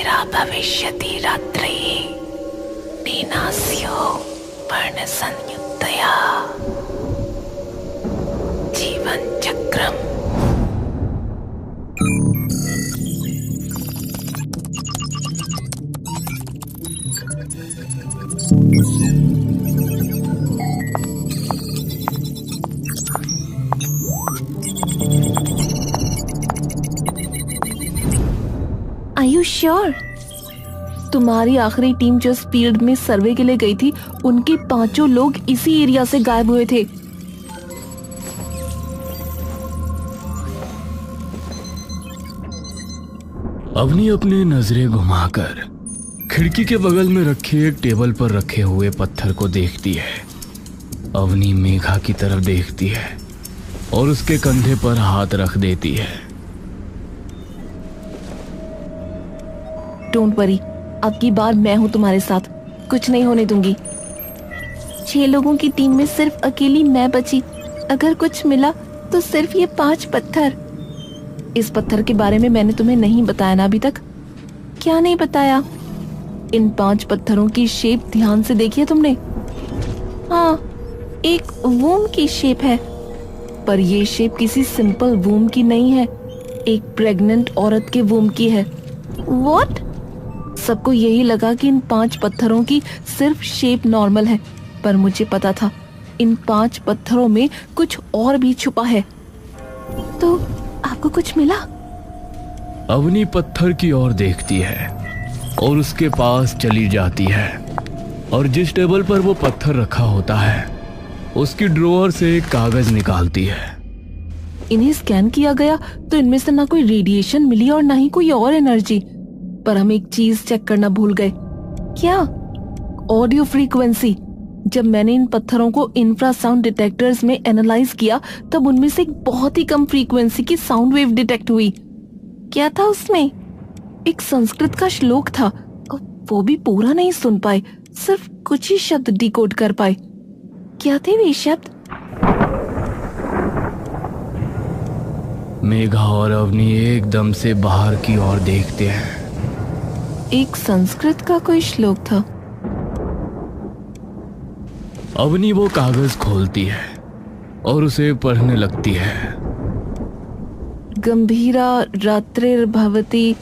गंभीरा भविष्यति रात्रि नीनास्यो वर्ण संयुक्तया जीवन चक्रम। Are you sure? तुम्हारी आखिरी टीम जो फील्ड में सर्वे के लिए गई थी, उनके 5 लोग इसी एरिया से गायब हुए थे। अवनी अपनी नजरें घुमाकर खिड़की के बगल में रखे एक टेबल पर रखे हुए पत्थर को देखती है। अवनी मेघा की तरफ देखती है और उसके कंधे पर हाथ रख देती है। डोंट वरी, अब की बार मैं हूं तुम्हारे साथ, कुछ नहीं होने दूंगी। 6 लोगों की टीम में सिर्फ अकेली मैं बची। अगर कुछ मिला तो सिर्फ ये 5 पत्थर। इस पत्थर के बारे में मैंने तुम्हें नहीं बताया ना अभी तक? क्या नहीं बताया? इन 5 पत्थरों की शेप ध्यान से देखी है तुमने? हाँ, एक वूम की शेप है, पर ये शेप किसी सिंपल वूम की नहीं है, एक प्रेग्नेंट औरत के वूम की है। व्हाट? सबको यही लगा कि इन 5 पत्थरों की सिर्फ शेप नॉर्मल है, पर मुझे पता था इन 5 पत्थरों में कुछ और भी छुपा है। तो आपको कुछ मिला? अवनी पत्थर की ओर देखती है और उसके पास चली जाती है और जिस टेबल पर वो पत्थर रखा होता है उसकी ड्रॉअर से एक कागज निकालती है। इन्हें स्कैन किया गया तो इनमें से ना कोई रेडिएशन मिली और ना ही कोई और एनर्जी, पर हम एक चीज चेक करना भूल गए। क्या? Audio frequency. जब मैंने इन पत्थरों को इंफ्रासाउंड डिटेक्टर्स में एनालाइज किया तब उनमें से एक बहुत ही कम फ्रीक्वेंसी की साउंड वेव डिटेक्ट हुई। क्या था उसमें? एक संस्कृत का श्लोक था, और वो भी पूरा नहीं सुन पाए, सिर्फ कुछ ही शब्द डिकोड कर पाए। क्या थे वे शब्द? मेघा और अवनी एकदम से बाहर की ओर देखते हैं। एक संस्कृत का कोई श्लोक था। अवनी वो कागज खोलती है और उसे पढ़ने लगती है। गंभीरा रात्रिर्भवति,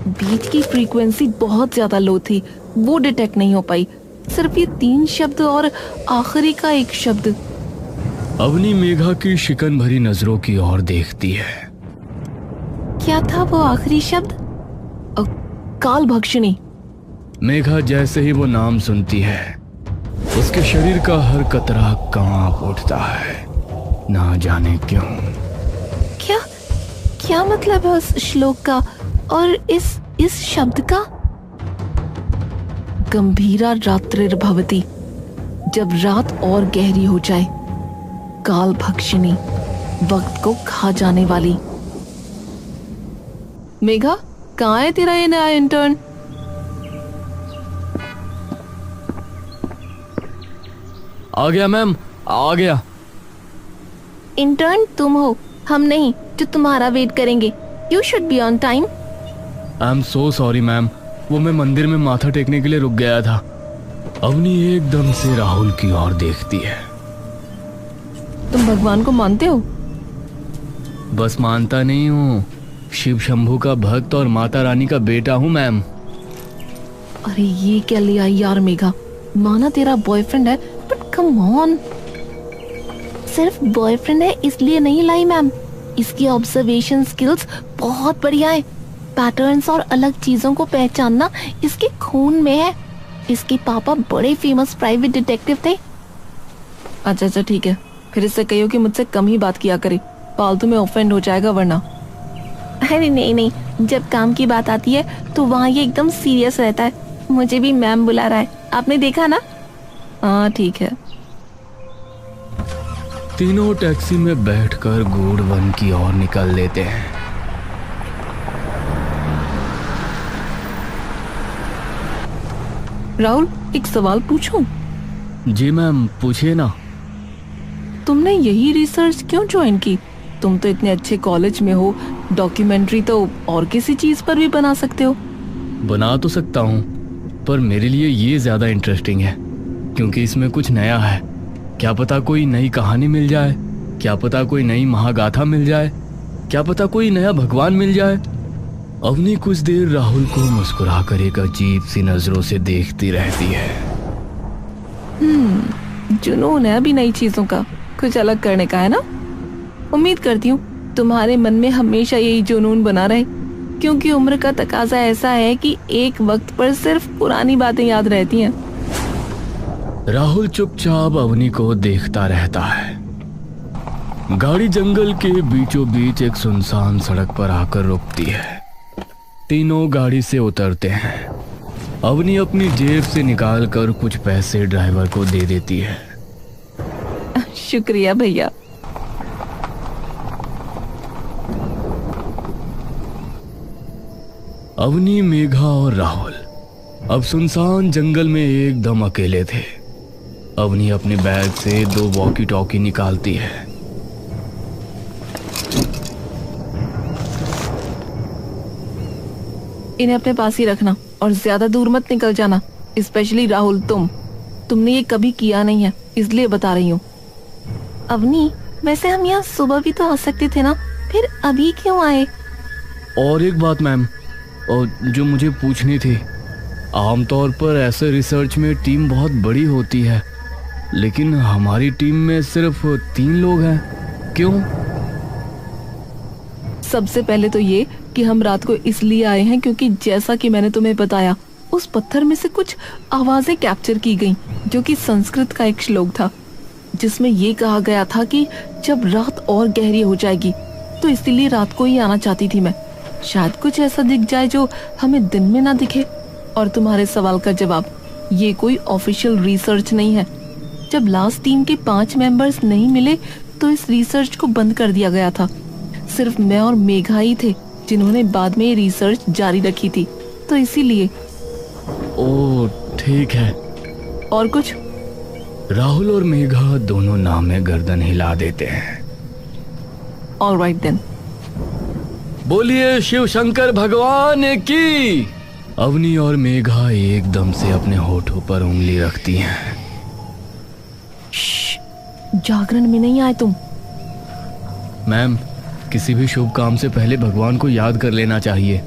बीच की फ्रीक्वेंसी बहुत ज्यादा लो थी, वो डिटेक्ट नहीं हो पाई। सिर्फ ये 3 शब्द और आखिरी का एक शब्द। अवनी मेघा की शिकन भरी नजरों की ओर देखती है। क्या था वो आखिरी शब्द? काल भक्षिणी। मेघा जैसे ही वो नाम सुनती है उसके शरीर का हर कतरा कांप उठता है, ना जाने क्यों। क्या मतलब है उस श्लोक का और इस शब्द का? गंभीरा रात्रिर्भवति, जब रात और गहरी हो जाए। काल भक्षिणी, वक्त को खा जाने वाली। मेघा, कहाँ है तेरा ये नया इंटर्न? आ गया मैम, आ गया। इंटर्न तुम हो, हम नहीं, जो तुम्हारा वेट करेंगे। You should be on time. I am so sorry ma'am, वो मैं मंदिर में माथा टेकने के लिए रुक गया था। अवनी एकदम से राहुल की ओर देखती है। तुम भगवान को मानते हो? बस मानता नहीं हूँ, शिव शंभू का भक्त और माता रानी का बेटा हूँ मैम। अरे ये क्या लिया यार मेघा, माना तेरा बॉयफ्रेंड है, बट कम ऑन। सिर्फ बॉयफ्रेंड है इसलिए नहीं लाई मैम, इसकी ऑब्जर्वेशन स्किल्स बहुत बढ़िया है। पैटर्न्स और अलग चीजों को पहचानना इसके खून में है। इसके पापा बड़े फेमस प्राइवेट डिटेक्टिव थे। अच्छा ठीक है, फिर इससे कहियो कि मुझसे कम ही बात किया करे, फालतू में ऑफेंड हो जाएगा वरना। अरे नहीं, जब काम की बात आती है तो वहाँ ये एकदम सीरियस रहता है। मुझे भी मैम बुला रहा है, आपने देखा ना? हाँ ठीक है। तीनों टैक्सी में बैठकर गूढ़ वन की ओर निकल लेते हैं। राहुल, एक सवाल पूछूं? जी मैम, पूछिए ना। तुमने यही रिसर्च क्यों ज्वाइन की? तुम तो इतने अच्छे कॉलेज में हो, डॉक्यूमेंट्री तो और किसी चीज पर भी बना सकते हो। बना तो सकता हूँ, पर मेरे लिए ये ज़्यादा इंटरेस्टिंग है क्योंकि इसमें कुछ नया है। क्या पता कोई नई कहानी मिल जाए, क्या पता कोई नई महागाथा मिल जाए, क्या पता कोई नया भगवान मिल जाए। अवनी कुछ देर राहुल को मुस्कुराकर एक अजीब सी नजरों से देखती रहती है। जुनून है अभी नई चीजों का, कुछ अलग करने का है ना। उम्मीद करती हूँ तुम्हारे मन में हमेशा यही जुनून बना रहे, क्योंकि उम्र का तकाजा ऐसा है कि एक वक्त पर सिर्फ पुरानी बातें याद रहती हैं। राहुल चुपचाप अवनी को देखता रहता है। गाड़ी जंगल के बीचों बीच एक सुनसान सड़क पर आकर रुकती है। तीनों गाड़ी से उतरते हैं। अवनी अपनी जेब से निकालकर कुछ पैसे ड्राइवर को दे देती है। शुक्रिया भैया। अवनी, मेघा और राहुल अब सुनसान जंगल में एकदम अकेले थे। अवनी अपने बैग से 2 वॉकी टॉकी निकालती है। इन्हें अपने पास ही रखना और ज्यादा दूर मत निकल जाना। स्पेशली राहुल, तुमने ये कभी किया नहीं है, इसलिए बता रही हूँ। अवनी, वैसे हम यहाँ सुबह भी तो आ सकते थे ना, फिर अभी क्यों आए? और एक बात मैम, और जो मुझे पूछनी थी, आमतौर पर ऐसे रिसर्च में टीम बहुत बड़ी होती है, लेकिन हमारी टीम में सिर्फ 3 लोग हैं, क्यों? सबसे पहले तो ये कि हम रात को इसलिए आए हैं क्योंकि जैसा कि मैंने तुम्हें बताया, उस पत्थर में से कुछ आवाजें कैप्चर की गईं, जो कि संस्कृत का एक श्लोक था, जिसमें ये कहा गया था कि जब रात और गहरी हो जाएगी तो इसीलिए रात को ही आना चाहती थी मैं। शायद कुछ ऐसा दिख जाए जो हमें दिन में ना दिखे। और तुम्हारे सवाल का जवाब, ये कोई ऑफिशियल रिसर्च नहीं है। जब लास्ट टीम के 5 मेंबर्स नहीं मिले तो इस रिसर्च को बंद कर दिया गया था। सिर्फ मैं और मेघा ही थे जिन्होंने बाद में ये रिसर्च जारी रखी थी, तो इसीलिए। ओह ठीक है। और कुछ? राहुल और मेघा दोनों नाम में गर्दन हिला देते हैं। Alright then. बोलिए शिव शंकर भगवान की। अवनी और मेघा एकदम से अपने होठों पर उंगली रखती हैं। जागरण में नहीं आए तुम। मैम, किसी भी शुभ काम से पहले भगवान को याद कर लेना चाहिए।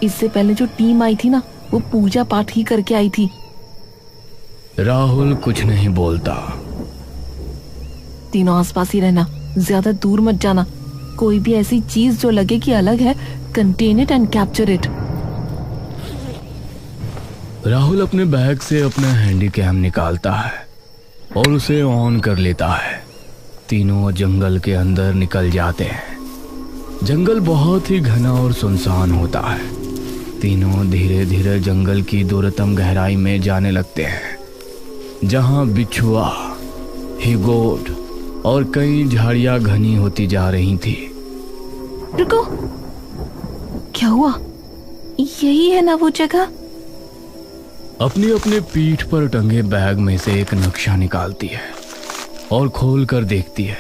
इससे पहले जो टीम आई थी ना, वो पूजा पाठ ही करके आई थी। राहुल कुछ नहीं बोलता। तीनों आसपास ही रहना, ज्यादा दूर मत जाना। कोई भी ऐसी चीज जो लगे कि अलग है, contain it and capture it. Rahul अपने बैग से अपना हैंडी कैम निकालता है और उसे ऑन कर लेता है। तीनों जंगल के अंदर निकल जाते हैं। जंगल बहुत ही घना और सुनसान होता है। तीनों धीरे धीरे जंगल की दूरतम गहराई में जाने लगते हैं, जहां बिच्छुआ, हिगोट और कई झाड़ियां घनी होती जा रही थी। रुको, क्या हुआ? यही है ना वो जगह? अपनी अपने पीठ पर टंगे बैग में से एक नक्शा निकालती है और खोल कर देखती है,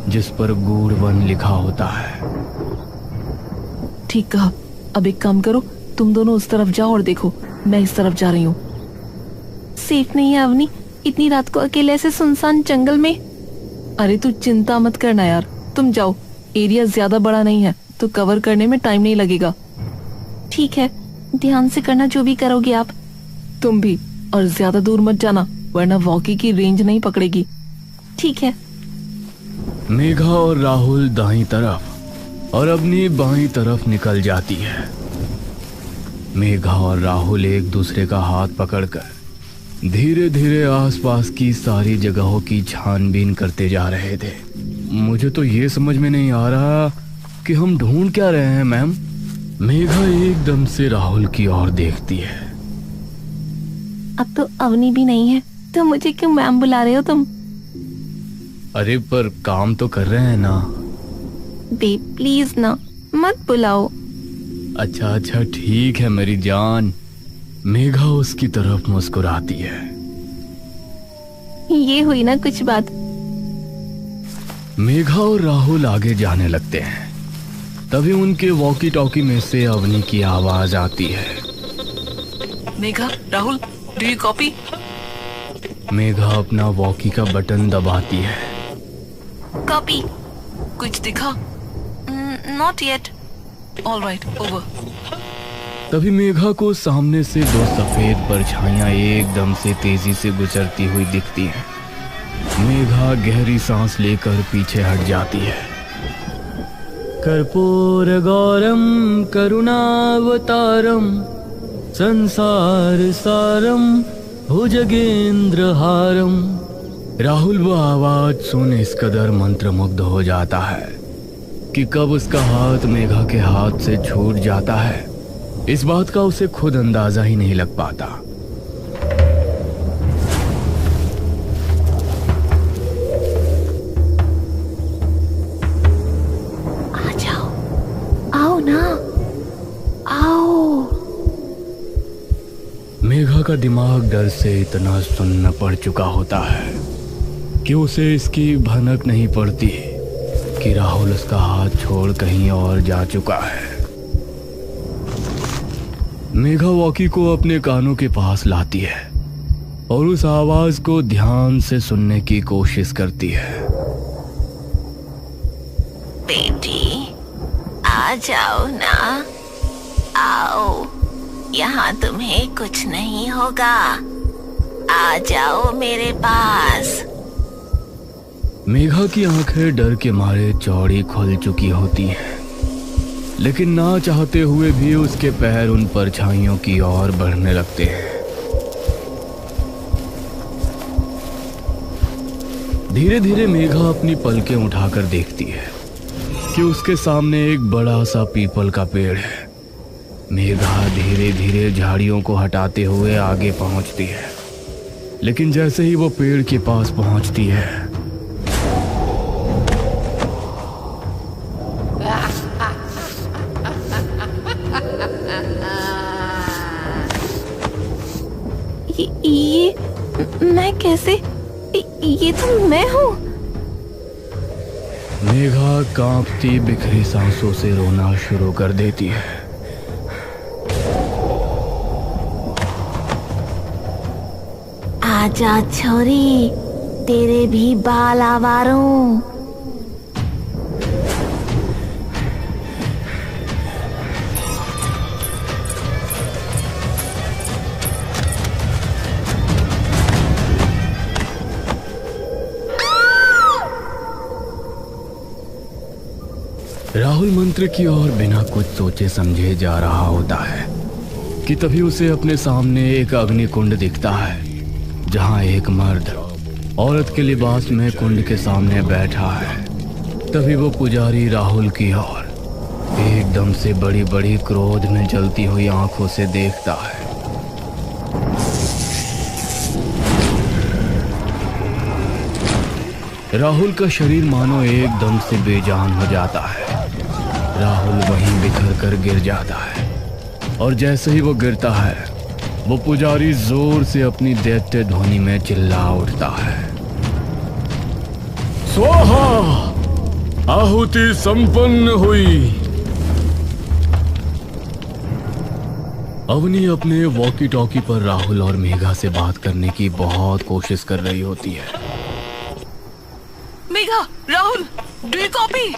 जिस पर गूढ़ वन लिखा होता है। ठीक कहा। अब एक काम करो, तुम दोनों उस तरफ जाओ और देखो, मैं इस तरफ जा रही हूँ। सेफ नहीं है अवनी, इतनी रात को अकेले ऐसे सुनसान जंगल में। अरे तू चिंता मत करना यार, तुम जाओ। एरिया ज्यादा बड़ा नहीं है तो कवर करने में टाइम नहीं लगेगा। ठीक है, ध्यान से करना जो भी करोगे आप। तुम भी, और ज्यादा दूर मत जाना वरना वॉकी की रेंज नहीं पकड़ेगी। ठीक है। मेघा और राहुल दाईं तरफ और अपनी बाईं तरफ निकल जाती है। मेघा और राहुल एक दूसरे का हाथ पकड़कर धीरे धीरे आसपास की सारी जगहों की छानबीन करते जा रहे थे। मुझे तो ये समझ में नहीं आ रहा कि हम ढूंढ क्या रहे हैं मैम। मेघा एकदम से राहुल की ओर देखती है। अब तो अवनी भी नहीं है तो मुझे क्यों मैम बुला रहे हो तुम? अरे पर काम तो कर रहे हैं ना। बे प्लीज ना, मत बुलाओ। अच्छा अच्छा ठीक है मेरी जान। मेघा उसकी तरफ मुस्कुराती है। ये हुई ना कुछ बात। मेघा और राहुल आगे जाने लगते हैं। तभी उनके वॉकी टॉकी में से अवनी की आवाज आती है। Megha, Rahul, do you copy? Megha अपना वॉकी का बटन दबाती है। कॉपी। कुछ दिखा? Not yet. All right, over. तभी मेघा को सामने से दो सफेद परछाइयां एकदम से तेजी से गुजरती हुई दिखती हैं। मेघा गहरी सांस लेकर पीछे हट जाती है। कर्पूर गौरम करुणावतारम संसार सारम भुजगेंद्र हारम। राहुल वो आवाज सुन इस कदर मंत्रमुग्ध हो जाता है कि कब उसका हाथ मेघा के हाथ से छूट जाता है, इस बात का उसे खुद अंदाजा ही नहीं लग पाता। आ जाओ, आओ ना, आओ। मेघा का दिमाग डर से इतना सुन्न पड़ चुका होता है कि उसे इसकी भनक नहीं पड़ती कि राहुल उसका हाथ छोड़ कहीं और जा चुका है। मेघा वॉकी को अपने कानों के पास लाती है और उस आवाज को ध्यान से सुनने की कोशिश करती है। बेटी, आ जाओ ना, आओ। यहाँ तुम्हें कुछ नहीं होगा। आ जाओ मेरे पास। मेघा की आंखें डर के मारे चौड़ी खुल चुकी होती हैं, लेकिन ना चाहते हुए भी उसके पैर उन परछाइयों की ओर बढ़ने लगते हैं। धीरे धीरे मेघा अपनी पलकें उठाकर देखती है कि उसके सामने एक बड़ा सा पीपल का पेड़ है। मेघा धीरे धीरे झाड़ियों को हटाते हुए आगे पहुंचती है, लेकिन जैसे ही वो पेड़ के पास पहुंचती है, ये मैं कैसे? ये तो मैं हूँ। मेघा कांपती बिखरी सांसों से रोना शुरू कर देती है। आजा छोरी, तेरे भी बाल आवारों। राहुल मंत्र की ओर बिना कुछ सोचे समझे जा रहा होता है कि तभी उसे अपने सामने एक अग्निकुंड दिखता है, जहां एक मर्द औरत के लिबास में कुंड के सामने बैठा है। तभी वो पुजारी राहुल की ओर एकदम से बड़ी बड़ी क्रोध में जलती हुई आंखों से देखता है। राहुल का शरीर मानो एकदम से बेजान हो जाता है। राहुल वहीं बिखर कर गिर जाता है और जैसे ही वो गिरता है, वो पुजारी जोर से अपनी दैत्य ध्वनि में चिल्ला उठता है, स्वाहा! आहुति संपन्न हुई। अवनी अपने वॉकी टॉकी पर राहुल और मेघा से बात करने की बहुत कोशिश कर रही होती है। Megha, Rahul, do you copy?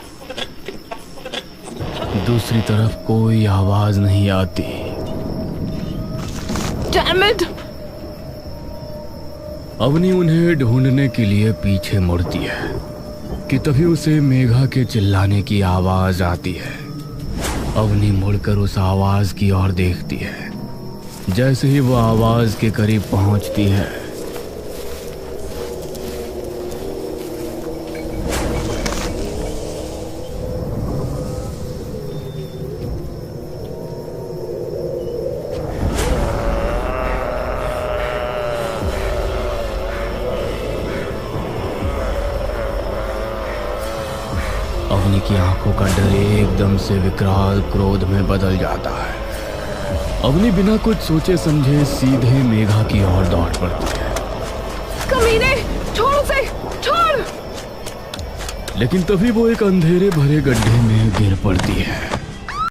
दूसरी तरफ कोई आवाज नहीं आती। Damn it! अवनी उन्हें ढूंढने के लिए पीछे मुड़ती है कि तभी उसे मेघा के चिल्लाने की आवाज आती है। अवनी मुड़कर उस आवाज की ओर देखती है। जैसे ही वो आवाज के करीब पहुंचती है, अवनी की आंखों का डर एकदम से विकराल क्रोध में बदल जाता है। अवनी बिना कुछ सोचे समझे सीधे मेघा की ओर दौड़ पड़ती है। कमीने, छोड़ उसे, छोड़! लेकिन तभी वो एक अंधेरे भरे गड्ढे में गिर पड़ती है।